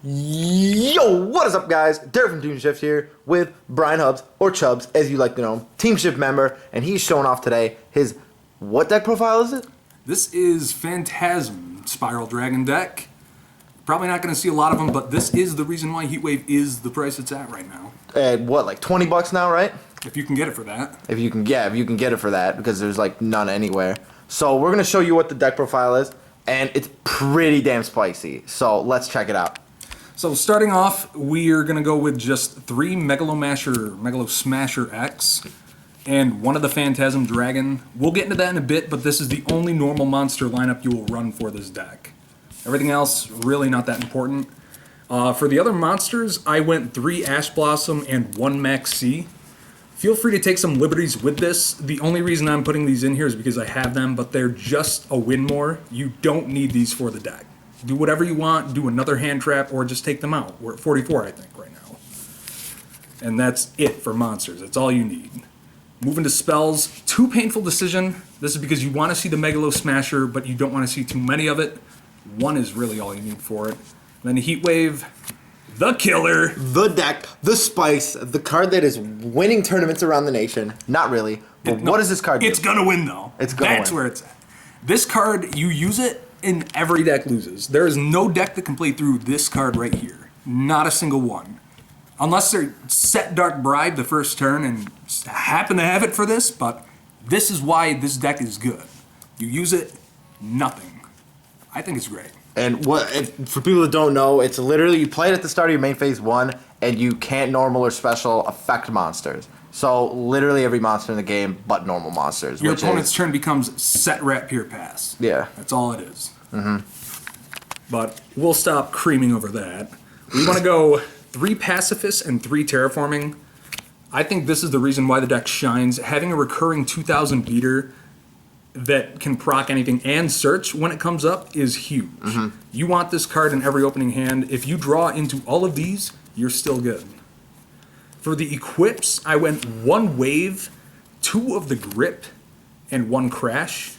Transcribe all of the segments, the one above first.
Yo, what is up, guys? Derek from Team Shift here with Brian Hubbs, or Chubbs, as you like to know him, Team Shift member, and he's showing off today his, what deck profile is it? This is Phantasm Spiral Dragon deck. Probably not going to see a lot of them, but this is the reason why Heatwave is the price it's at right now. At what, like $20 now, right? If you can get it for that. If you can get it for that, because there's like none anywhere. So we're gonna show you what the deck profile is, and it's pretty damn spicy. So let's check it out. So starting off, we are going to go with just 3 Megalo Smasher X, and one of the Phantasm Dragon. We'll get into that in a bit, but this is the only normal monster lineup you will run for this deck. Everything else, really not that important. For the other monsters, I went 3 Ash Blossom and 1 Max C. Feel free to take some liberties with this. The only reason I'm putting these in here is because I have them, but they're just a win more. You don't need these for the deck. Do whatever you want, do another hand trap, or just take them out. We're at 44, I think, right now. And that's it for monsters. That's all you need. Moving to spells, 2 Painful Decision. This is because you want to see the Megalo Smasher, but you don't want to see too many of it. 1 is really all you need for it. Then Heatwave, the killer. The deck, the spice, the card that is winning tournaments around the nation. Not really, but what does this card do? It's going to win, though. It's going to win. That's where it's at. This card, you use it, and every deck loses. There is no deck that can play through this card right here. Not a single one. Unless they're set Dark Bribe the first turn and happen to have it for this, but this is why this deck is good. You use it, nothing. I think it's great. And for people that don't know, it's literally you play it at the start of your main phase 1, and you can't normal or special affect monsters. So literally every monster in the game but normal monsters. Your opponent's turn becomes set Rat Pure Pass. Yeah. That's all it is. But we'll stop creaming over that. We want to go 3 Pacifists and 3 Terraforming. I think this is the reason why the deck shines. Having a recurring 2000 beater that can proc anything and search when it comes up is huge. You want this card in every opening hand. If you draw into all of these, you're still good. For the equips, I went 1 Wave, 2 of the Grip, and 1 Crash.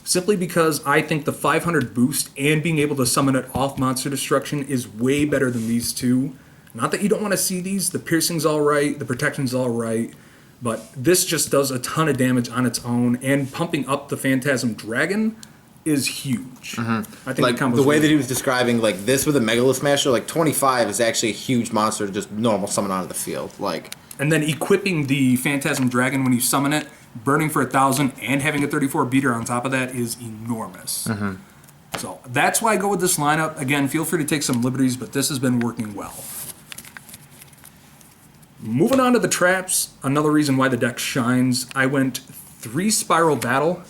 Simply because I think the 500 boost and being able to summon it off Monster Destruction is way better than these 2. Not that you don't want to see these, the piercing's alright, the protection's alright, but this just does a ton of damage on its own, and pumping up the Phantasm Dragon is huge. I think Like the way that he was describing, like this with a Megalo Smasher, like 25 is actually a huge monster to just normal summon onto the field. Like, and then equipping the Phantasm Dragon when you summon it, burning for 1,000 and having a 34 beater on top of that is enormous. So that's why I go with this lineup. Again, feel free to take some liberties, but this has been working well. Moving on to the traps, another reason why the deck shines. I went 3 Spiral Battle,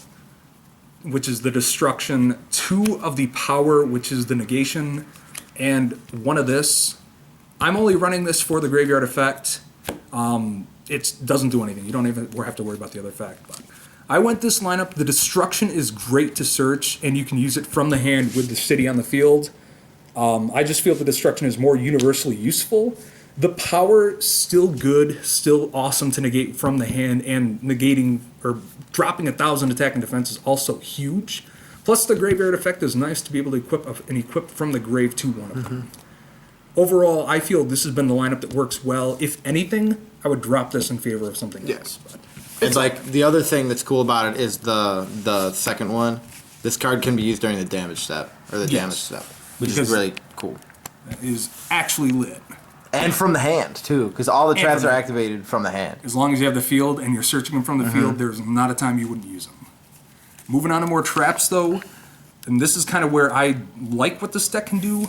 which is the destruction, 2 of the power, which is the negation, and 1 of this. I'm only running this for the graveyard effect. It doesn't do anything. You don't even have to worry about the other effect. But I went this lineup. The destruction is great to search, and you can use it from the hand with the city on the field. I just feel the destruction is more universally useful. The power, still good, still awesome to negate from the hand, and negating or dropping 1,000 attack and defense is also huge. Plus, the graveyard effect is nice to be able to equip from the grave to one of them. Overall, I feel this has been the lineup that works well. If anything, I would drop this in favor of something else. But it's like the other thing that's cool about it is the second one. This card can be used during the damage step or the damage step, which is really cool. That is actually lit. And from the hand too, because all the traps are activated from the hand. As long as you have the field and you're searching them from the field, there's not a time you wouldn't use them. Moving on to more traps though, and this is kind of where I like what this deck can do.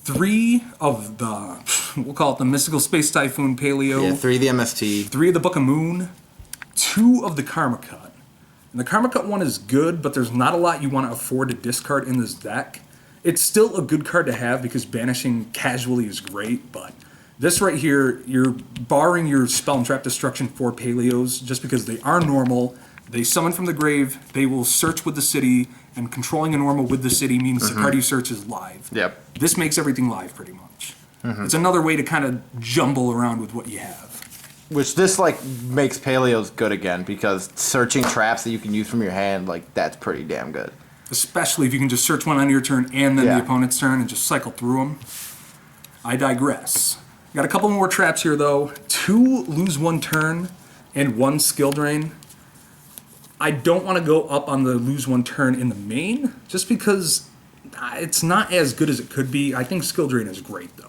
3 of the, we'll call it the Mystical Space Typhoon Paleo. Yeah, 3 of the MST. 3 of the Book of Moon. 2 of the Karma Cut. And the Karma Cut one is good, but there's not a lot you want to afford to discard in this deck. It's still a good card to have because banishing casually is great, but this right here, you're barring your Spell and Trap Destruction for Paleos just because they are normal. They summon from the grave, they will search with the city, and controlling a normal with the city means the card you search is live. Yep. This makes everything live pretty much. It's another way to kind of jumble around with what you have. Which this like makes Paleos good again because searching traps that you can use from your hand, like that's pretty damn good. Especially if you can just search one on your turn and then the opponent's turn and just cycle through them. I digress. Got a couple more traps here, though. 2 lose 1 turn and 1 skill drain. I don't want to go up on the lose 1 turn in the main, just because it's not as good as it could be. I think skill drain is great, though.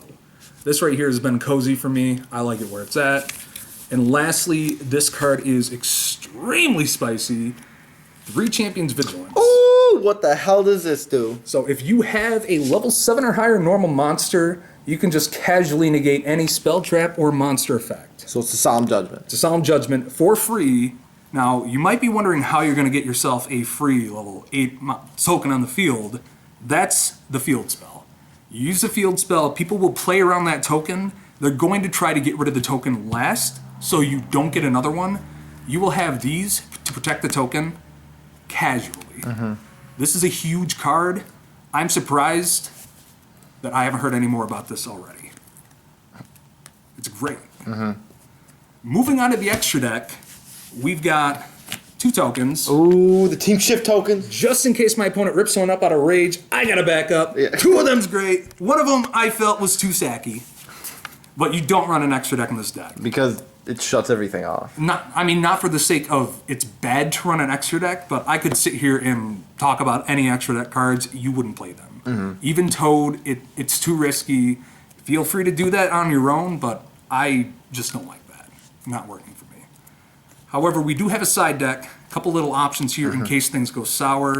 This right here has been cozy for me. I like it where it's at. And lastly, this card is extremely spicy. 3 Champions Vigilance. Ooh, what the hell does this do? So if you have a level 7 or higher normal monster, you can just casually negate any spell trap or monster effect. So it's a Solemn Judgment. It's a Solemn Judgment for free. Now, you might be wondering how you're going to get yourself a free level 8 token on the field. That's the field spell. You use the field spell, people will play around that token. They're going to try to get rid of the token last, so you don't get another one. You will have these to protect the token casually. This is a huge card. I'm surprised that I haven't heard any more about this already. It's great. Moving on to the extra deck, we've got 2 tokens. Ooh, the Team Shift tokens. Just in case my opponent rips one up out of rage, I got a backup. Yeah. 2 of them's great. One of them I felt was too sacky. But you don't run an extra deck in this deck. Because it shuts everything off. Not for the sake of it's bad to run an extra deck, but I could sit here and talk about any extra deck cards. You wouldn't play them. Even Toad, it's too risky. Feel free to do that on your own, but I just don't like that. Not working for me. However, we do have a side deck. A couple little options here in case things go sour.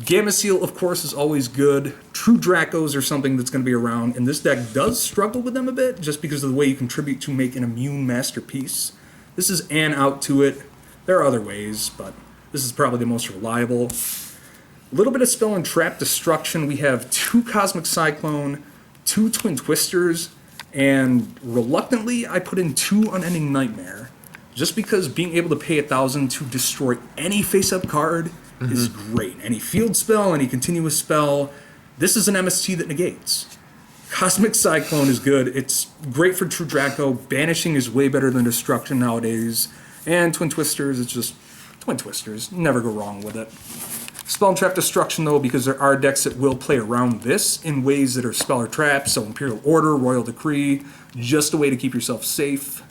Gamma Seal, of course, is always good. True Dracos are something that's going to be around, and this deck does struggle with them a bit, just because of the way you contribute to make an immune masterpiece. This is an out to it. There are other ways, but this is probably the most reliable. A little bit of Spell and Trap Destruction. We have 2 Cosmic Cyclone, 2 Twin Twisters, and reluctantly, I put in 2 Unending Nightmare, just because being able to pay 1,000 to destroy any face-up card is great. Any field spell, any continuous spell. This is an MST that negates. Cosmic Cyclone is good. It's great for True Draco. Banishing is way better than Destruction nowadays. And Twin Twisters, it's just Twin Twisters. Never go wrong with it. Spell and Trap Destruction, though, because there are decks that will play around this in ways that are spell or traps. So Imperial Order, Royal Decree, just a way to keep yourself safe.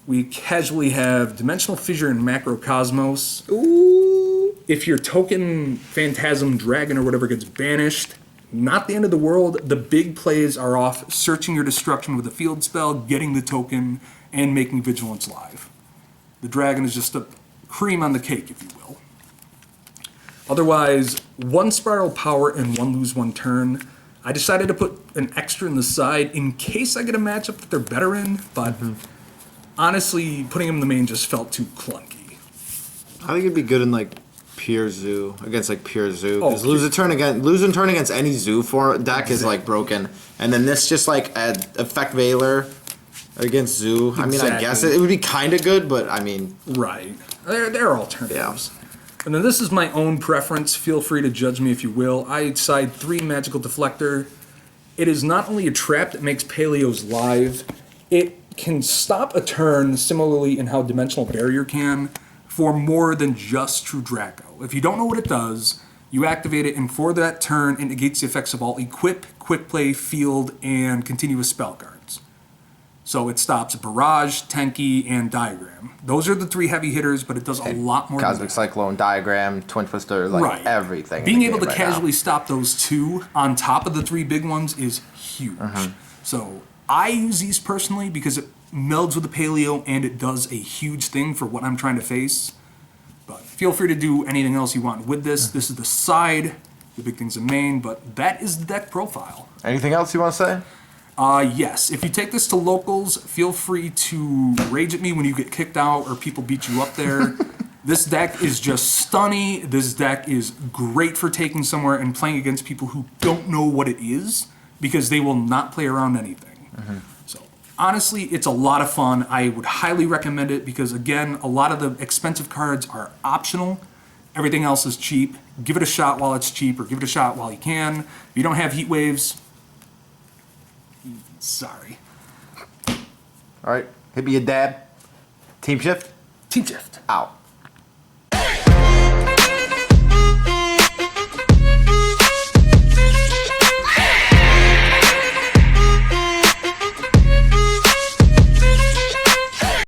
We casually have Dimensional Fissure and Macrocosmos. Ooh. If your token Phantasm Dragon or whatever gets banished, not the end of the world. The big plays are off searching your destruction with a field spell, getting the token, and making Vigilance live. The dragon is just a cream on the cake, if you will. Otherwise, 1 Spiral Power and 1 lose 1 turn. I decided to put an extra in the side in case I get a matchup that they're better in, but honestly, putting him in the main just felt too clunky. I think it'd be good in like Pure Zoo against like Pure Zoo because Oh, lose a turn against any Zoo form deck is like broken, and then this just like Effect Veiler against Zoo. I mean, I guess Exactly. it would be kind of good, but I mean, Right. There are alternatives. And then this is my own preference. Feel free to judge me if you will. I side 3 Magical Deflector. It is not only a trap that makes Paleos live, it can stop a turn similarly in how Dimensional Barrier can for more than just True Draco. If you don't know what it does, you activate it, and for that turn, it negates the effects of all Equip, Quick Play, Field, and Continuous Spell cards. So it stops Barrage, Tenki, and Diagram. Those are the 3 heavy hitters, but it does a lot more than Cosmic that. Cyclone, Diagram, Twin Twister, like Right. everything. Being in the able to game right casually stop those 2 on top of the 3 big ones is huge. So I use these personally because it melds with the Paleo and it does a huge thing for what I'm trying to face. But feel free to do anything else you want with this. This is the side, the big thing's the main, but that is the deck profile. now. Anything else you want to say? Yes, if you take this to locals, feel free to rage at me when you get kicked out or people beat you up there. This deck is just stunny. This deck is great for taking somewhere and playing against people who don't know what it is because they will not play around anything. So honestly, it's a lot of fun. I would highly recommend it because, again, a lot of the expensive cards are optional. Everything else is cheap. Give it a shot while it's cheap or give it a shot while you can. If you don't have heat waves, sorry. All right, hit me a dab. Team Shift Team Shift. out.